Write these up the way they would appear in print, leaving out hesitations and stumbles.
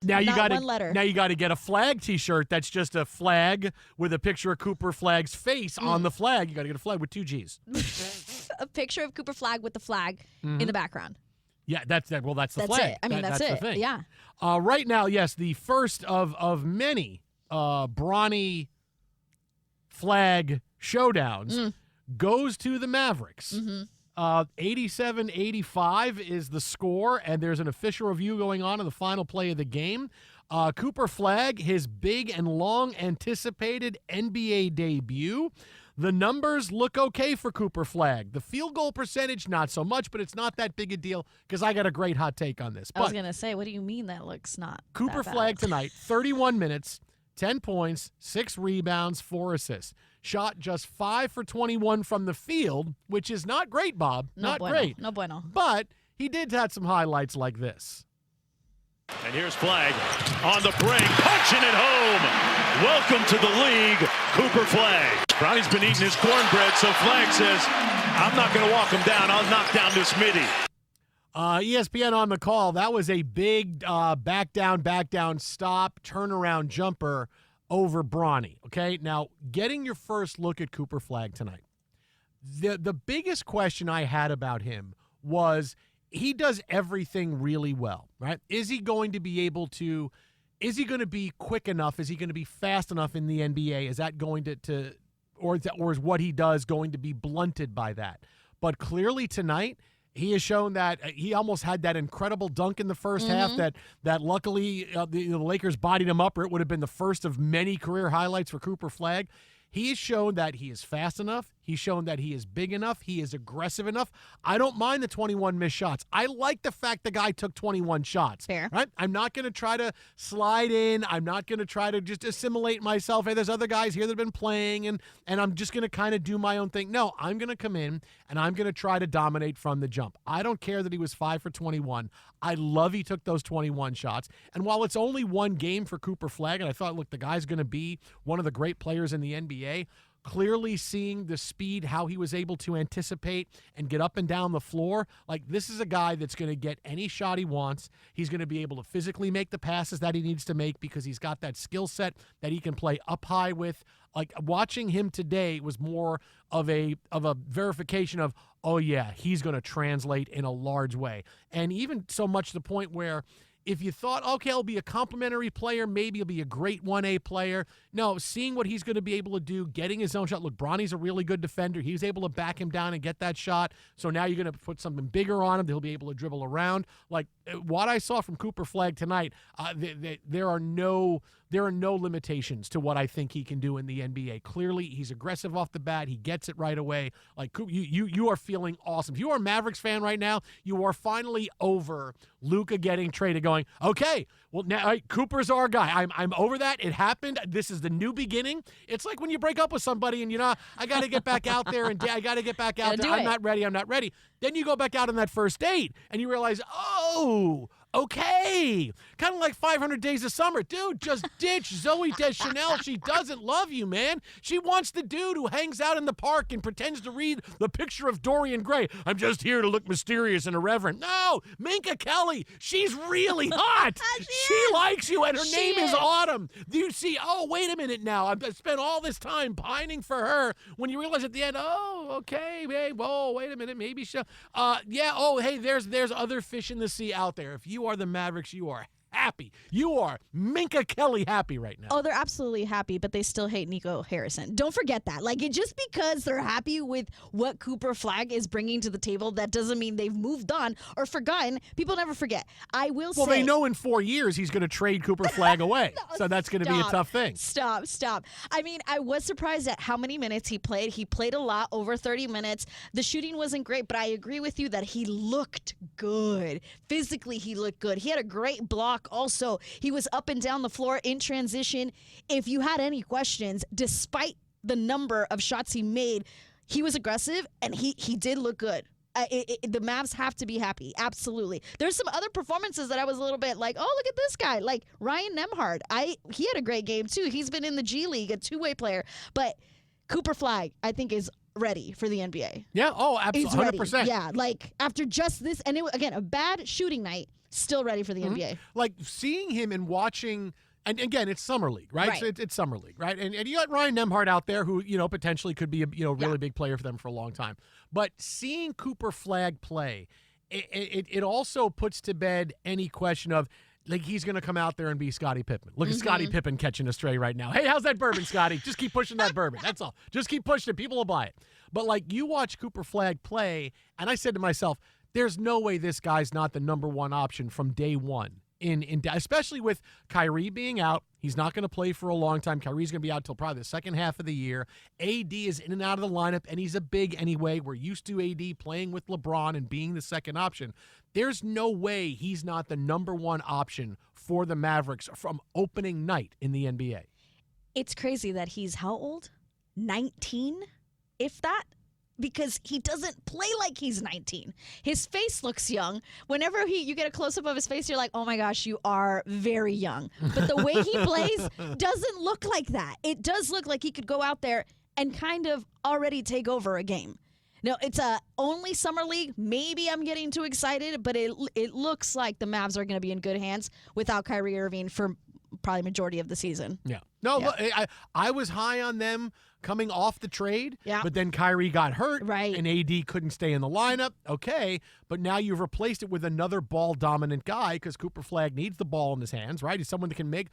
Now you got one letter. Now you got to get a Flagg T-shirt that's just a flag with a picture of Cooper Flagg's face on the flag. You got to get a flag with 2 G's. A picture of Cooper Flagg with the flag in the background. Yeah, that's that. Well, that's the That's flag. it. I mean, that's the it. thing. Yeah. Right now, yes, the first of many Bronny Flagg showdowns goes to the Mavericks. 87-85 is the score, and there's an official review going on in the final play of the game. Cooper Flagg, his big and long-anticipated NBA debut. The numbers look okay for Cooper Flagg. The field goal percentage, not so much, but it's not that big a deal because I got a great hot take on this. I was going to say, what do you mean that looks not Cooper that bad? Flagg tonight, 31 minutes, 10 points, 6 rebounds, 4 assists. Shot just 5 for 21 from the field, which is not great, Bob. Not great. No bueno. But he did have some highlights like this. And here's Flagg on the break, punching it home. Welcome to the league, Cooper Flagg. Bronny's been eating his cornbread, so Flagg says, I'm not going to walk him down. I'll knock down this midi. ESPN on the call. That was a big back down, stop, turnaround jumper over Bronny. Okay, now getting your first look at Cooper Flagg tonight. The biggest question I had about him was he does everything really well, right? Is he going to be able to – is he going to be quick enough? Is he going to be fast enough in the NBA? Is that going to or is what he does going to be blunted by that? But clearly tonight – he has shown that he almost had that incredible dunk in the first half that luckily the Lakers bodied him up, or it would have been the first of many career highlights for Cooper Flagg. He has shown that he is fast enough. He's shown that he is big enough. He is aggressive enough. I don't mind the 21 missed shots. I like the fact the guy took 21 shots. Fair. Right? I'm not going to try to slide in. I'm not going to try to just assimilate myself. Hey, there's other guys here that have been playing, and I'm just going to kind of do my own thing. No, I'm going to come in, and I'm going to try to dominate from the jump. I don't care that he was 5 for 21. I love he took those 21 shots. And while it's only one game for Cooper Flagg, and I thought, look, the guy's going to be one of the great players in the NBA, clearly seeing the speed, how he was able to anticipate and get up and down the floor. Like, this is a guy that's going to get any shot he wants. He's going to be able to physically make the passes that he needs to make because he's got that skill set that he can play up high with. Like, watching him today was more of a verification of, oh, yeah, he's going to translate in a large way. And even so much to the point where if you thought, okay, I'll be a complimentary player, maybe he'll be a great 1A player. No, seeing what he's going to be able to do, getting his own shot. Look, Bronny's a really good defender. He was able to back him down and get that shot. So now you're going to put something bigger on him. He'll be able to dribble around. Like, what I saw from Cooper Flagg tonight, there are no limitations to what I think he can do in the NBA. Clearly, he's aggressive off the bat. He gets it right away. Like, you are feeling awesome. If you are a Mavericks fan right now, you are finally over Luka getting traded, going, okay, well, now Cooper's our guy. I'm over that. It happened. This is the new beginning. It's like when you break up with somebody and I got to get back out there and I got to get back out there. I'm not ready. Then you go back out on that first date and you realize, oh, okay. Kind of like 500 Days of Summer. Dude, just ditch Zooey Deschanel. She doesn't love you, man. She wants the dude who hangs out in the park and pretends to read the picture of Dorian Gray. I'm just here to look mysterious and irreverent. No, Minka Kelly, she's really hot. She likes you, and her name is Autumn. Do you see? Oh, wait a minute now. I've spent all this time pining for her. When you realize at the end, oh, okay, babe. Oh, wait a minute. Maybe she'll. Yeah. Oh, hey, there's other fish in the sea out there. If you are the Mavericks, you are happy. You are Minka Kelly happy right now. Oh, they're absolutely happy, but they still hate Nico Harrison. Don't forget that. Like, just because they're happy with what Cooper Flagg is bringing to the table, that doesn't mean they've moved on or forgotten. People never forget. I will say. Well, they know in 4 years he's going to trade Cooper Flagg away. No, so that's going to be a tough thing. Stop. I mean, I was surprised at how many minutes he played. He played a lot, over 30 minutes. The shooting wasn't great, but I agree with you that he looked good. Physically, he looked good. He had a great block. Also, he was up and down the floor in transition. If you had any questions, despite the number of shots he made, he was aggressive and he did look good. The Mavs have to be happy. Absolutely. There's some other performances that I was a little bit like, oh, look at this guy. Like Ryan Nembhard. He had a great game too. He's been in the G League, a two-way player. But Cooper Flagg, I think, is ready for the NBA. Yeah. Oh, absolutely. 100%. Yeah. Like after just this, and it was, again, a bad shooting night. Still ready for the NBA. Like seeing him and watching. And again, it's summer league, right? Right. So it's summer league, right? And you got Ryan Nembhard out there who, potentially could be a really big player for them for a long time. But seeing Cooper Flagg play, it also puts to bed any question of, like, he's going to come out there and be Scottie Pippen. Look at Scottie Pippen catching a stray right now. Hey, how's that bourbon, Scottie? Just keep pushing that bourbon. That's all. Just keep pushing it. People will buy it. But, like, you watch Cooper Flagg play, and I said to myself, there's no way this guy's not the number one option from day one. Especially with Kyrie being out. He's not going to play for a long time. Kyrie's going to be out till probably the second half of the year. AD is in and out of the lineup, and he's a big anyway. We're used to AD playing with LeBron and being the second option. There's no way he's not the number one option for the Mavericks from opening night in the NBA. It's crazy that he's how old? 19, if that? Because he doesn't play like he's 19. His face looks young. Whenever you get a close-up of his face, you're like, oh my gosh, you are very young. But the way he plays doesn't look like that. It does look like he could go out there and kind of already take over a game. No, it's only summer league. Maybe I'm getting too excited, but it looks like the Mavs are going to be in good hands without Kyrie Irving for probably majority of the season. Yeah. No, look, I was high on them coming off the trade, yeah. But then Kyrie got hurt, right, and AD couldn't stay in the lineup. Okay, but now you've replaced it with another ball-dominant guy because Cooper Flagg needs the ball in his hands, right? He's someone that can make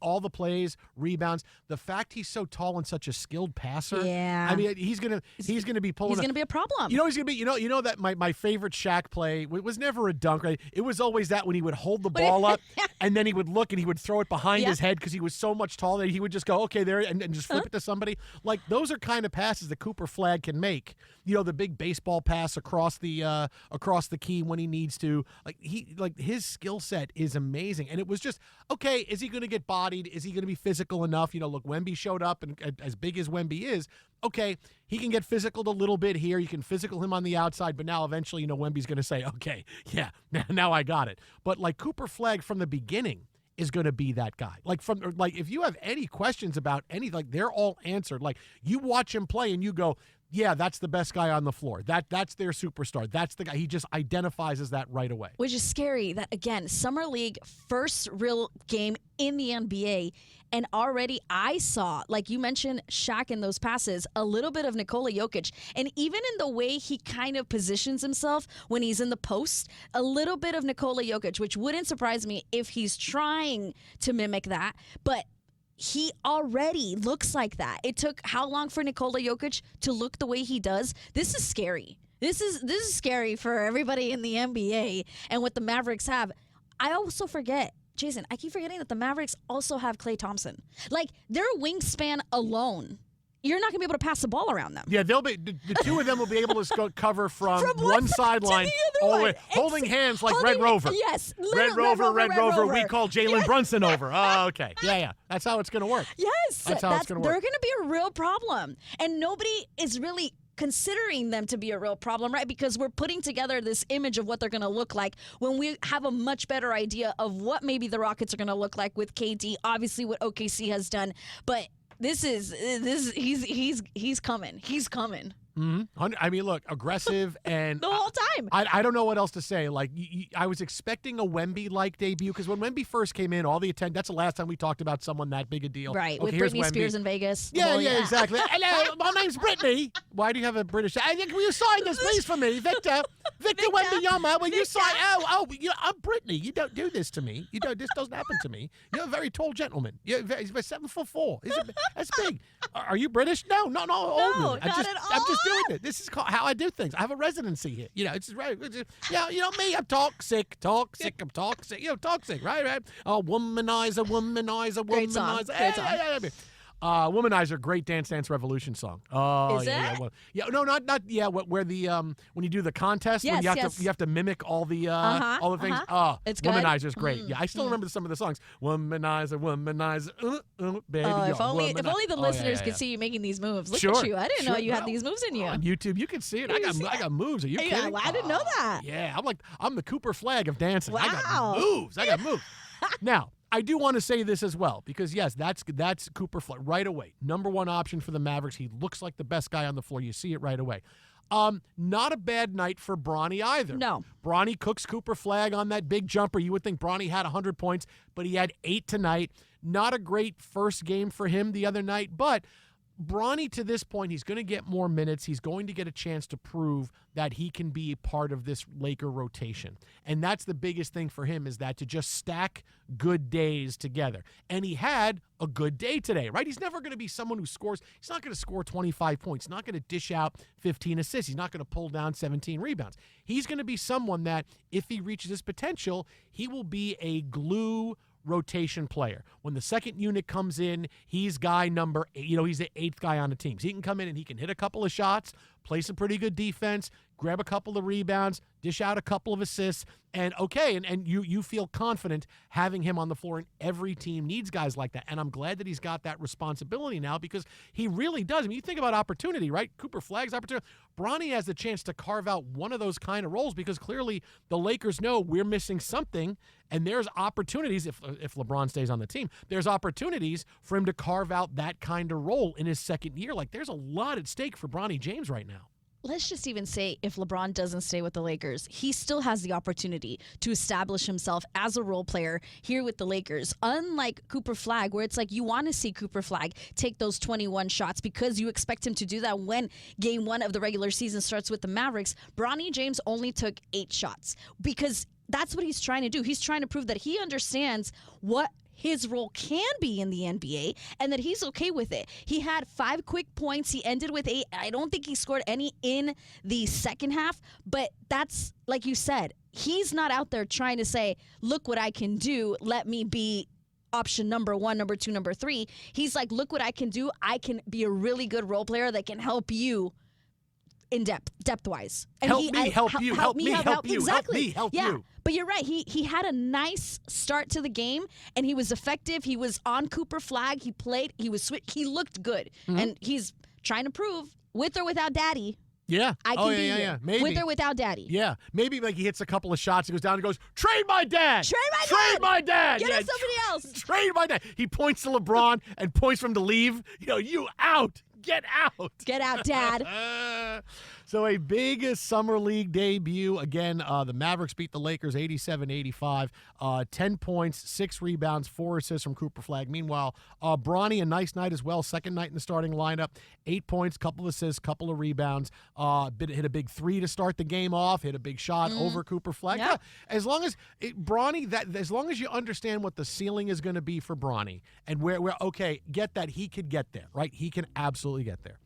all the plays, rebounds. The fact he's so tall and such a skilled passer, yeah. I mean, he's gonna be pulling. He's gonna be a problem. You know, he's gonna be. You know that my favorite Shaq play was never a dunk, right? It was always that when he would hold the ball up and then he would look and he would throw it behind his head because he was so much taller that he would just go, okay, there, and just flip it to somebody. Like, those are kind of passes that Cooper Flagg can make. You know, the big baseball pass across the key when he needs to. His skill set is amazing. And it was just, okay, is he going to get bodied? Is he going to be physical enough? You know, look, Wemby showed up, and as big as Wemby is, okay, he can get physical a little bit here. You can physical him on the outside, but now eventually, Wemby's going to say, okay, yeah, now I got it. But like Cooper Flagg from the beginning is going to be that guy. If you have any questions about anything, they're all answered. Like, you watch him play and you go, yeah, that's the best guy on the floor. That's their superstar. That's the guy. He just identifies as that right away. Which is scary that, again, Summer League, first real game in the NBA, and already I saw, like you mentioned, Shaq in those passes, a little bit of Nikola Jokic. And even in the way he kind of positions himself when he's in the post, a little bit of Nikola Jokic, which wouldn't surprise me if he's trying to mimic that. But he already looks like that. It took how long for Nikola Jokic to look the way he does? This is scary. This is scary for everybody in the NBA and what the Mavericks have. I also forget, Jason, I keep forgetting that the Mavericks also have Klay Thompson. Like, their wingspan alone, you're not going to be able to pass the ball around them. Yeah, they'll be the two of them will be able to cover from one sideline all the way, holding hands like Red Rover. Yes, Red Rover. We call Jalen Brunson over. Oh, okay. Yeah. That's how it's going to work. Yes, that's how it's going to work. They're going to be a real problem, and nobody is really considering them to be a real problem, right? Because we're putting together this image of what they're going to look like when we have a much better idea of what maybe the Rockets are going to look like with KD. Obviously, what OKC has done, but he's coming. He's coming. Mm-hmm. I mean, look, aggressive and the whole time. I don't know what else to say. Like, I was expecting a Wemby-like debut because when Wemby first came in, all the attention. That's the last time we talked about someone that big a deal. Right, okay, with Britney Wemby. Spears in Vegas. Yeah, exactly. Hello, my name's Britney. Why do you have a British? Will you sign this, please, for me, Victor Wembanyama? Will you sign? I'm Britney. You don't do this to me. This doesn't happen to me. You're a very tall gentleman. He's about 7'4". That's big. Are you British? No, not at all. I'm just doing it. This is how I do things. I have a residency here. It's right. Me. I'm toxic. I'm toxic. Toxic. Right. Oh, womanizer. Great song. Yeah. Womanizer, great Dance Dance Revolution song. Oh, is yeah. Not where the when you do the contest when you have to mimic all the things. Oh, it's good. Womanizer's great. Yeah, I still remember some of the songs. Womanizer, baby. If only the listeners could see you making these moves. Look at you. I didn't know you had these moves in you. On YouTube, you can see it. I got moves. Are you kidding? I didn't know that. Yeah, I'm the Cooper Flagg of dancing. Wow. I got moves. Now, I do want to say this as well because, yes, that's Cooper Flagg right away. Number one option for the Mavericks. He looks like the best guy on the floor. You see it right away. Not a bad night for Bronny either. No. Bronny cooks Cooper Flagg on that big jumper. You would think Bronny had 100 points, but he had 8 tonight. Not a great first game for him the other night, but Bronny, to this point, he's going to get more minutes. He's going to get a chance to prove that he can be a part of this Laker rotation. And that's the biggest thing for him, is that to just stack good days together. And he had a good day today, right? He's never going to be someone who scores. He's not going to score 25 points. He's not going to dish out 15 assists. He's not going to pull down 17 rebounds. He's going to be someone that, if he reaches his potential, he will be a glue rotation player. When the second unit comes in, he's guy number 8. He's the 8th guy on the team. So he can come in and he can hit a couple of shots, play some pretty good defense, grab a couple of rebounds, dish out a couple of assists, and you feel confident having him on the floor, and every team needs guys like that. And I'm glad that he's got that responsibility now, because he really does. I mean, you think about opportunity, right? Cooper Flagg's opportunity. Bronny has the chance to carve out one of those kind of roles, because clearly the Lakers know we're missing something, and there's opportunities, if LeBron stays on the team, there's opportunities for him to carve out that kind of role in his second year. Like, there's a lot at stake for Bronny James right now. Let's just even say if LeBron doesn't stay with the Lakers, he still has the opportunity to establish himself as a role player here with the Lakers. Unlike Cooper Flagg, where it's like you want to see Cooper Flagg take those 21 shots because you expect him to do that when game 1 of the regular season starts with the Mavericks. Bronny James only took 8 shots because that's what he's trying to do. He's trying to prove that he understands what his role can be in the NBA and that he's okay with it. He had 5 quick points. He ended with 8. I don't think he scored any in the second half, but that's, like you said, he's not out there trying to say, look what I can do. Let me be option number 1, number 2, number 3. He's like, look what I can do. I can be a really good role player that can help you in depth-wise. And help me help you. Exactly. Help yeah. you. But you're right. He had a nice start to the game, and he was effective. He was on Cooper Flagg. He played. He was sweet. He looked good. Mm-hmm. And he's trying to prove, with or without Daddy, yeah. I can be here. Yeah. Maybe. With or without Daddy. Yeah. Maybe like he hits a couple of shots, he goes down and goes, trade my dad. Trade my dad. Get us somebody else. Trade my dad. He points to LeBron and points for him to leave. You out. Get out. Get out, Dad. So a big summer league debut. Again, the Mavericks beat the Lakers 87-85. 10 points, 6 rebounds, 4 assists from Cooper Flagg. Meanwhile, Bronny, a nice night as well. Second night in the starting lineup. 8 points, couple of assists, couple of rebounds. Hit a big 3 to start the game off. Hit a big shot over Cooper Flagg. Yep. As long as as long as you understand what the ceiling is going to be for Bronny, and where okay, get that he could get there, right? He can absolutely get there.